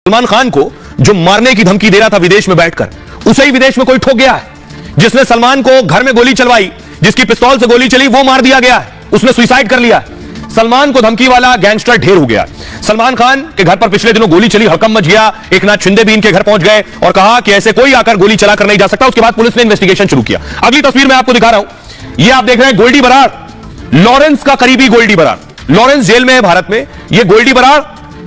सलमान खान को जो मारने की धमकी दे रहा था विदेश में बैठकर, उसे ही विदेश में कोई ठोक गया है। जिसने सलमान को घर में गोली चलवाई, जिसकी पिस्तौल से गोली चली, वो मार दिया गया है, उसने सुसाइड कर लिया है। सलमान को धमकी वाला गैंगस्टर ढेर हो गया। सलमान खान के घर पर पिछले दिनों गोली चली, हड़कंप मच गया। एकनाथ शिंदे भी इनके घर पहुंच गए और कहा कि ऐसे कोई आकर गोली चलाकर नहीं जा सकता। उसके बाद पुलिस ने इन्वेस्टिगेशन शुरू किया। अगली तस्वीर मैं आपको दिखा रहा हूं, ये आप देख रहे हैं गोल्डी बराड़, लॉरेंस का करीबी गोल्डी बराड़। लॉरेंस जेल में है भारत में, ये गोल्डी बराड़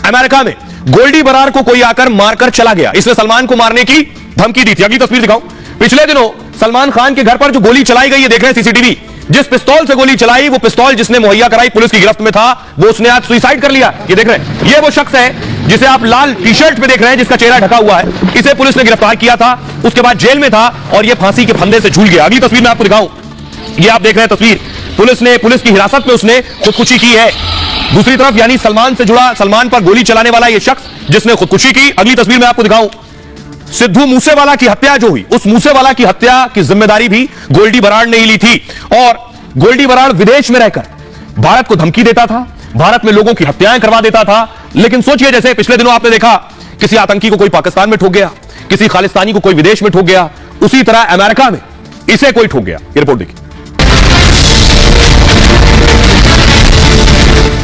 अमेरिका में। गोल्डी बराड़ को कोई आकर मारकर चला गया, इसने सलमान को मारने की धमकी दी थी। अगली तस्वीर दिखाऊं, पिछले दिनों सलमान खान के घर पर जो गोली चलाई गई है, देख रहे हैं सीसीटीवी, जिस पिस्तौल से गोली चलाई, वो पिस्तौल जिसने मुहैया कराई, पुलिस की गिरफ्त में था, वो उसने आज सुसाइड कर लिया। ये देख रहे हैं, ये वो शख्स है जिसे आप लाल टी शर्ट में देख रहे हैं, जिसका चेहरा ढका हुआ है। इसे पुलिस ने गिरफ्तार किया था, उसके बाद जेल में था और ये फांसी के फंदे से झूल गया। अगली तस्वीर मैं आपको दिखाऊं, ये आप देख रहे हैं तस्वीर, पुलिस की हिरासत में उसने खुदकुशी की है। दूसरी तरफ यानी सलमान से जुड़ा, सलमान पर गोली चलाने वाला यह शख्स जिसने खुदकुशी की। अगली तस्वीर मैं आपको दिखाऊं, सिद्धू मूसेवाला की हत्या जो हुई, उस मूसेवाला की हत्या की जिम्मेदारी भी गोल्डी बराड़ ने ही ली थी। और गोल्डी बराड़ विदेश में रहकर भारत को धमकी देता था, भारत में लोगों की हत्याएं करवा देता था। लेकिन सोचिए, जैसे पिछले दिनों आपने देखा, किसी आतंकी को कोई पाकिस्तान में ठोक गया, किसी खालिस्तानी को कोई विदेश में ठोक गया, उसी तरह अमेरिका में इसे कोई ठोक गया। ये रिपोर्ट देखिए,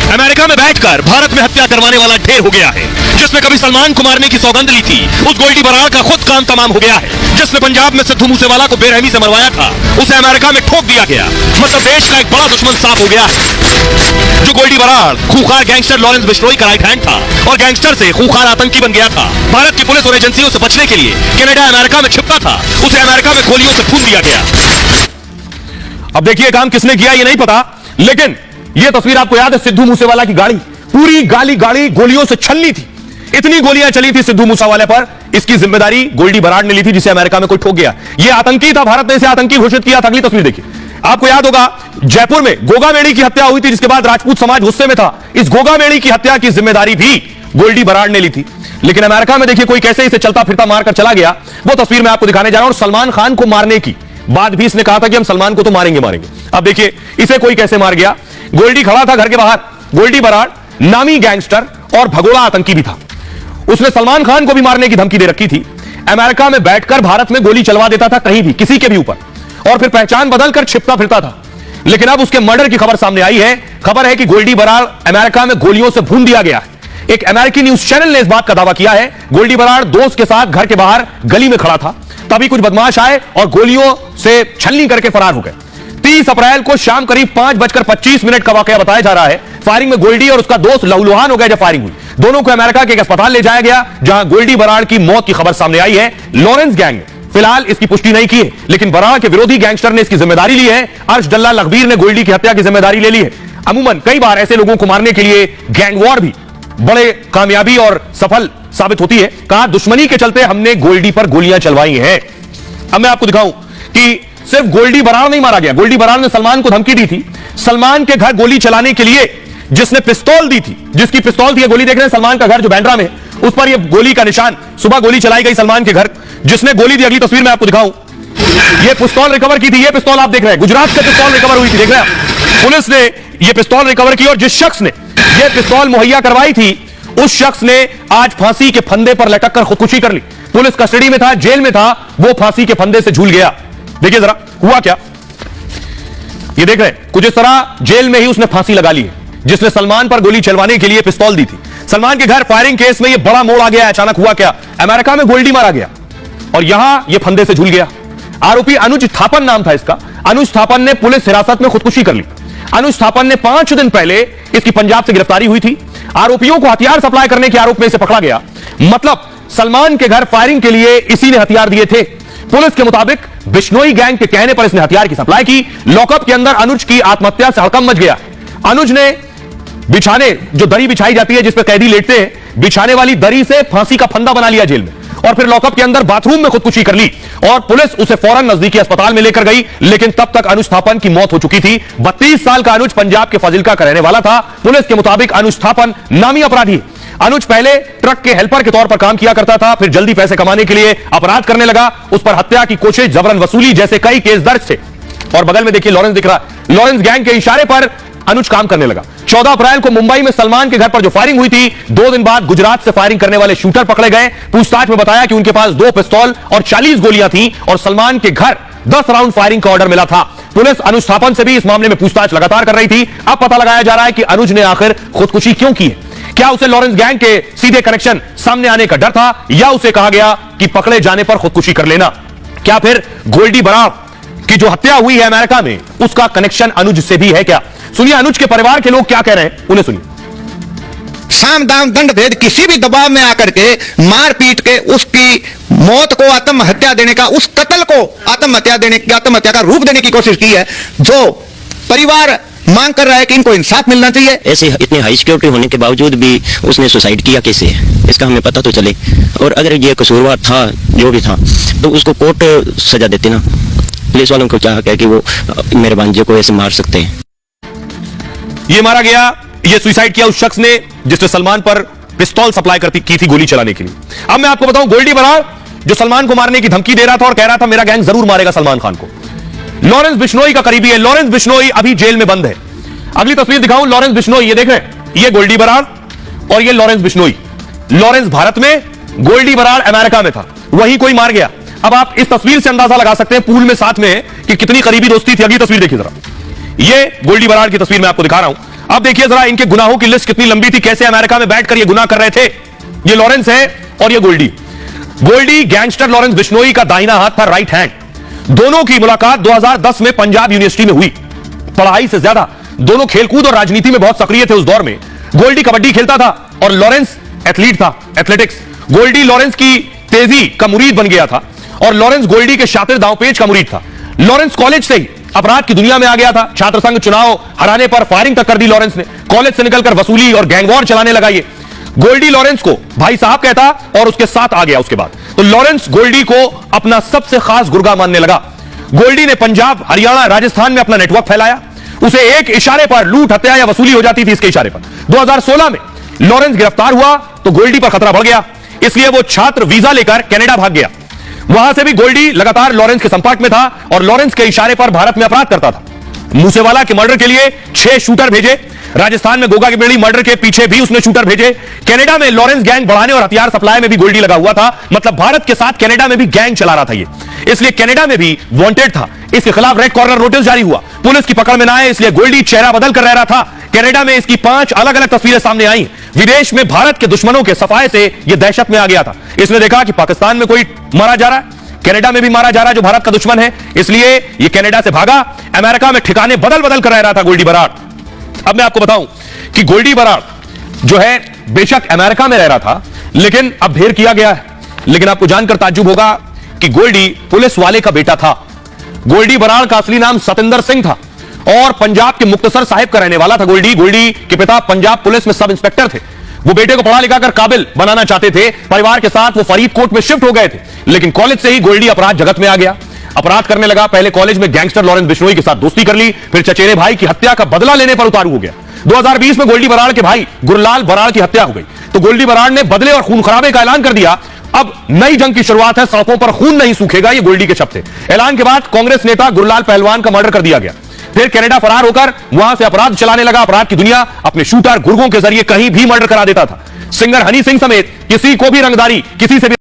अमेरिका में बैठकर भारत में हत्या करवाने वाला ढेर हो गया है। जिसने कभी सलमान को मारने की सौगंध ली थी, उस गोल्डी बराड़ का खुद काम तमाम हो गया है। जिसने पंजाब में सिद्धू मूसेवाला को बेरहमी से मरवाया था, उसे अमेरिका में ठोक दिया गया। मतलब देश का एक बड़ा दुश्मन साफ हो गया है। जो गोल्डी बराड़ खूंखार गैंगस्टर लॉरेंस बिश्नोई का राइट हैंड था और गैंगस्टर से खूंखार आतंकी बन गया था, भारत की पुलिस और एजेंसियों से बचने के लिए कनाडा अमेरिका में छिपता था, उसे अमेरिका में गोलियों से भून दिया गया। अब देखिए काम किसने किया ये नहीं पता, लेकिन यह तस्वीर आपको याद है, सिद्धू मूसेवाला की गाड़ी, पूरी गाड़ी गोलियों से छलनी थी। इतनी गोलियां चली थी सिद्धू मूसेवाले पर, इसकी जिम्मेदारी गोल्डी बराड़ ने ली थी, जिसे अमेरिका में कोई ठोक गया। यह आतंकी था, भारत ने इसे आतंकी घोषित किया था। अगली तस्वीर देखिए, आपको याद होगा जयपुर में गोगा मेड़ी की हत्या हुई थी, जिसके बाद राजपूत समाज गुस्से में था। इस गोगा मेड़ी की हत्या की जिम्मेदारी भी गोल्डी बराड़ ने ली थी। लेकिन अमेरिका में देखिए कोई कैसे इसे चलता फिरता मारकर चला गया, वो तस्वीर मैं आपको दिखाने जा रहा हूं। और सलमान खान को मारने की बाद भी इसने कहा था कि हम सलमान को तो मारेंगे। अब देखिए इसे कोई कैसे मार गया। गोल्डी खड़ा था घर के बाहर, गोल्डी बराड़ नामी गैंगस्टर और भगोड़ा आतंकी भी था। उसने सलमान खान को भी मारने की धमकी दे रखी थी। अमेरिका में बैठकर भारत में गोली चलवा देता था कहीं भी, किसी के भी ऊपर, और फिर पहचान बदलकर छिपता फिरता था। लेकिन अब उसके मर्डर की खबर सामने आई है। खबर है कि गोल्डी बराड़ अमेरिका में गोलियों से भून दिया गया है। एक अमेरिकी न्यूज चैनल ने इस बात का दावा किया है। गोल्डी बराड़ दोस्त के साथ घर के बाहर गली में खड़ा था, तभी कुछ बदमाश आए और गोलियों से छलनी करके फरार हो गए। 30 अप्रैल को शाम करीब 5:25 का वाकया बताया जा रहा है। फायरिंग में गोल्डी और उसका दोस्त लहूलुहान हो गए जब फायरिंग हुई। दोनों को अमेरिका के एक अस्पताल ले जाया गया, जहां गोल्डी बराड़ की मौत की खबर सामने आई है। लॉरेंस गैंग ने फिलहाल इसकी पुष्टि नहीं की है, लेकिन बराड़ के विरोधी गैंगस्टर ने इसकी जिम्मेदारी ली है। अर्शदुल्ला लखबीर ने गोल्डी की हत्या की जिम्मेदारी ले ली है। अमूमन कई बार ऐसे लोगों को मारने के लिए गैंग वॉर भी बड़े कामयाबी और सफल साबित होती है। कहा दुश्मनी के चलते हमने गोल्डी पर गोलियां चलवाई हैं। अब मैं आपको दिखाऊं कि सिर्फ गोल्डी बराड़ नहीं मारा गया। गोल्डी बराड़ ने सलमान को धमकी दी थी। सलमान के घर गोली चलाने के लिए जिसने पिस्तौल दी थी, जिसकी पिस्तौल थी, ये गोली देख रहे हैं, सलमान का घर जो बैंड्रा में, उस पर ये गोली का निशान। सुबह गोली चलाई गई सलमान के घर, जिसने गोली दी, अगली तस्वीर में आपको दिखाऊं, ये पिस्तौल रिकवर की थी। ये पिस्तौल आप देख रहे हैं, गुजरात से पिस्तौल रिकवर हुई थी, देख रहे हैं। पुलिस ने यह पिस्तौल रिकवर की और जिस शख्स ने यह पिस्तौल मुहैया करवाई थी, उस शख्स ने आज फांसी के फंदे पर लटक कर खुदकुशी कर ली। पुलिस कस्टडी में था, जेल में था, वो फांसी के फंदे से झूल गया। देखिए जरा हुआ क्या, ये देख रहे हैं, कुछ इस तरह जेल में ही उसने फांसी लगा ली है, जिसने सलमान पर गोली चलवाने के लिए पिस्तौल दी थी। सलमान के घर फायरिंग केस में यह बड़ा मोड़ आ गया। अचानक हुआ क्या, अमेरिका में गोल्डी मारा गया और यहां यह फंदे से झूल गया। आरोपी अनुज थापन नाम था इसका। अनुज थापन ने पुलिस हिरासत में खुदकुशी कर ली। अनुज थापन ने 5 दिन पहले इसकी पंजाब से गिरफ्तारी हुई थी। आरोपियों को हथियार सप्लाई करने के आरोप में इसे पकड़ा गया। मतलब सलमान के घर फायरिंग के लिए इसी ने हथियार दिए थे। पुलिस के मुताबिक बिश्नोई गैंग के कहने पर इसने हथियार की सप्लाई की। लॉकअप के अंदर अनुज की आत्महत्या से हड़कंप मच गया। अनुज ने बिछाने, जो दरी बिछाई जाती है जिस पर कैदी लेटते हैं, बिछाने वाली दरी से फांसी का फंदा बना लिया जेल में, और फिर लॉकअप के अंदर बाथरूम में खुदकुशी कर ली और पुलिस उसे फौरन नजदीकी अस्पताल में लेकर गई। लेकिन तब तक अनुज थापन की मौत हो चुकी थी। 32 साल का अनुज पंजाब के फाजिल्का का रहने वाला था। पुलिस के मुताबिक अनुज थापन नामी अपराधी। अनुज पहले ट्रक के हेल्पर के तौर पर काम किया करता था, फिर जल्दी पैसे कमाने के लिए अपराध करने लगा। उस पर हत्या की कोशिश, जबरन वसूली जैसे कई केस दर्ज थे। और बगल में देखिए लॉरेंस दिख रहा है। लॉरेंस गैंग के इशारे पर अनुज काम करने लगा। 14 अप्रैल को मुंबई में सलमान के घर पर जो फायरिंग हुई थी, 2 दिन बाद गुजरात से फायरिंग करने वाले शूटर पकड़े गए। पूछताछ में बताया कि उनके पास 2 पिस्तौल और 40 गोलियां थी और सलमान के घर 10 राउंड फायरिंग का ऑर्डर मिला था। पुलिस अनुज थापन से भी इस मामले में पूछताछ लगातार कर रही थी। अब पता लगाया जा रहा है कि अनुज ने आखिर खुदकुशी क्यों की है। क्या उसे लॉरेंस गैंग के सीधे कनेक्शन सामने आने का डर था, या उसे कहा गया कि पकड़े जाने पर खुदकुशी कर लेना? क्या फिर गोल्डी बराड़ की जो हत्या हुई है अमेरिका में, उसका कनेक्शन अनुज से भी है क्या? सुनिए अनुज के परिवार के लोग क्या कह रहे हैं, उन्हें सुनिए। साम दाम दंड भेद किसी भी दबाव में आकर के मार पीट के उसकी मौत को आत्महत्या देने का, उस कत्ल को आत्महत्या का रूप देने की कोशिश की है, जो परिवार मांग कर रहा है कि इनको इंसाफ मिलना चाहिए। ऐसे इतने हाई सिक्योरिटी होने के बावजूद भी उसने सुसाइड किया कैसे, इसका हमें पता तो चले। और अगर ये कसूरवार था, जो भी था, तो उसको कोर्ट सजा देती ना। पुलिस वालों को क्या हक है कि वो मेरे भांजे को ऐसे मार सकते हैं? ये मारा गया, ये सुसाइड किया उस शख्स ने जिसने सलमान पर पिस्तौल सप्लाई की थी गोली चलाने के लिए। अब मैं आपको बताऊं, गोल्डी बराड़ जो सलमान को मारने की धमकी दे रहा था और कह रहा था मेरा गैंग जरूर मारेगा सलमान खान को, लॉरेंस बिश्नोई का करीबी है। लॉरेंस बिश्नोई अभी जेल में बंद है। अगली तस्वीर दिखाऊं, लॉरेंस बिश्नोई, ये देख रहे हैं, ये गोल्डी बराड़ और ये लॉरेंस बिश्नोई। लॉरेंस भारत में, गोल्डी बराड़ अमेरिका में था, वही कोई मार गया। अब आप इस तस्वीर से अंदाजा लगा सकते हैं पूल में साथ में कि कितनी करीबी दोस्ती थी। अगली तस्वीर देखिए जरा, ये गोल्डी बराड़ की तस्वीर मैं आपको दिखा रहा हूं। अब देखिए जरा इनके गुनाहों की लिस्ट कितनी लंबी थी, कैसे अमेरिका में बैठकर ये गुनाह कर रहे थे। ये लॉरेंस है और ये गोल्डी। गोल्डी गैंगस्टर लॉरेंस बिश्नोई का दाहिना हाथ था, राइट हैंड। दोनों की मुलाकात 2010 में पंजाब यूनिवर्सिटी में हुई। पढ़ाई से ज्यादा दोनों खेलकूद और राजनीति में बहुत सक्रिय थे उस दौर में। गोल्डी कबड्डी खेलता था और लॉरेंस एथलीट था, एथलेटिक्स। गोल्डी लॉरेंस की तेजी का मुरीद बन गया था और लॉरेंस गोल्डी के शातिर दांवपेच का मुरीद था। लॉरेंस कॉलेज से ही अपराध की दुनिया में आ गया था। छात्र संघ चुनाव हराने पर फायरिंग तक कर दी लॉरेंस ने। कॉलेज से निकलकर वसूली और गैंगवॉर चलाने लगा। ये गोल्डी लॉरेंस को भाई साहब कहता और उसके साथ आ गया। उसके बाद तो लॉरेंस गोल्डी को अपना सबसे खास गुर्गा मानने लगा। गोल्डी ने पंजाब, हरियाणा, राजस्थान में अपना नेटवर्क फैलाया। उसे एक इशारे पर लूट, हत्या या वसूली हो जाती थी इसके इशारे पर। 2016 में लॉरेंस गिरफ्तार हुआ तो गोल्डी पर खतरा बढ़ गया, इसलिए वो छात्र वीजा लेकर कनाडा भाग गया। वहां से भी गोल्डी लगातार लॉरेंस के संपर्क में था और लॉरेंस के इशारे पर भारत में अपराध करता था। मूसेवाला के मर्डर के लिए 6 शूटर भेजे। राजस्थान में गोगा की बेड़ी मर्डर के पीछे भी उसने शूटर भेजे। कनाडा में लॉरेंस गैंग बढ़ाने और हथियार सप्लाई में भी गोल्डी लगा हुआ था। मतलब भारत के साथ कनाडा में भी गैंग चला रहा था ये, इसलिए कनाडा में भी वांटेड था। इसके खिलाफ रेड कॉर्नर नोटिस जारी हुआ। पुलिस की पकड़ में ना आए इसलिए गोल्डी चेहरा बदल कर रह रहा था। कनाडा में इसकी 5 अलग अलग तस्वीरें सामने आई। विदेश में भारत के दुश्मनों के सफाए से यह दहशत में आ गया था। इसने देखा कि पाकिस्तान में कोई मारा जा रहा है, कनाडा में भी मारा जा रहा है जो भारत का दुश्मन है, इसलिए यह कनाडा से भागा। अमेरिका में ठिकाने बदल बदल कर रह रहा था गोल्डी बराड़। अब मैं आपको बताऊं कि गोल्डी बराड़ जो है बेशक अमेरिका में रह रहा था, लेकिन अब ढेर किया गया है। लेकिन आपको जानकर ताज्जुब होगा कि गोल्डी पुलिस वाले का बेटा था। गोल्डी बराड़ का असली नाम सतिंदर सिंह था और पंजाब के मुक्तसर साहिब का रहने वाला था। गोल्डी के पिता पंजाब पुलिस में सब इंस्पेक्टर थे। वो बेटे को पढ़ा लिखा कर काबिल बनाना चाहते थे। परिवार के साथ वो फरीदकोट में शिफ्ट हो गए थे, लेकिन कॉलेज से ही गोल्डी अपराध जगत में आ गया, अपराध करने लगा। पहले कॉलेज में गैंगस्टर लॉरेंस बिश्नोई के साथ दोस्ती कर ली, फिर चचेरे भाई की हत्या का बदला लेने पर उतारू हो गया। 2020 में गोल्डी बराड़ के भाई गुरलाल बराड़ की हत्या हो गई तो गोल्डी बराड़ ने बदले और खून खराबे का ऐलान कर दिया। अब नई जंग की शुरुआत है, सड़कों पर खून नहीं सूखेगा, ये गोल्डी के शब्द थे। ऐलान के बाद कांग्रेस नेता गुरलाल पहलवान का मर्डर कर दिया गया। फिर कनाडा फरार होकर वहां से अपराध चलाने लगा। अपराध की दुनिया अपने शूटर गुर्गों के जरिए कहीं भी मर्डर करा देता था। सिंगर हनी सिंह समेत किसी को भी रंगदारी, किसी से भी